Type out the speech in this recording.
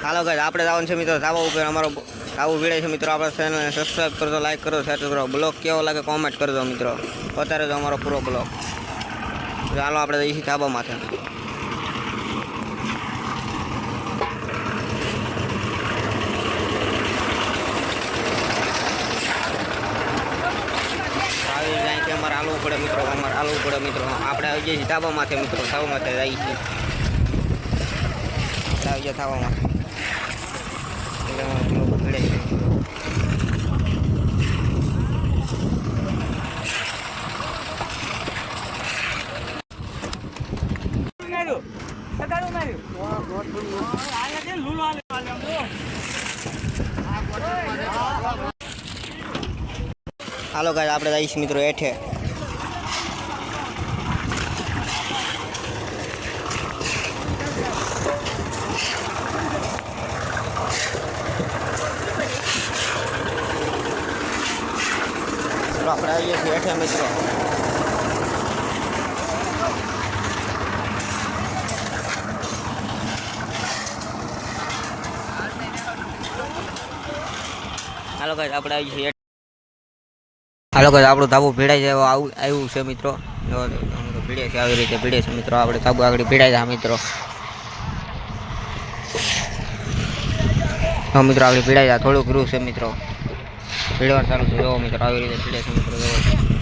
હાલો guys આપણે જવાનું છે મિત્રો ધાબા ઉપર અમારો ધાબુ ભીડે છે મિત્રો આપણા ચેનલને સબસ્ક્રાઈબ કરજો લાઈક કરો શેર કરો બ્લોગ કેવો લાગે કોમેન્ટ કરજો મિત્રો અત્યારે તો અમારો પૂરો બ્લોગ ચાલો આપણે જઈશું ધાબામાંથી અમારે હાલવું પડે મિત્રો આપણે આવી જઈએ છીએ ધાબામાંથી મિત્રો ધાબામાંથી જઈએ છીએ આવી જાય ધાબામાંથી હાલો ગાઈસ આપણે જઈશું મિત્રો હેઠે આપણે આવીએ છીએ હેઠે મિત્રો હાલો ગાઈસ આપણે આવીએ છીએ હાલો ગાઈસ આપણું ધાબુ ભીડાઈ જાય આવ્યું છે મિત્રો ભીડે છે આવી રીતે ભીડે છે મિત્રો આપણે ધાબુ આગળ ભીડાઈ જાય મિત્રો મિત્રો આગળ ભીડાઈ જાય થોડુંક રૂ છે મિત્રો ભીડવાનું ચાલુ છે જો મિત્રો આવી રીતે ભીડે છે મિત્રો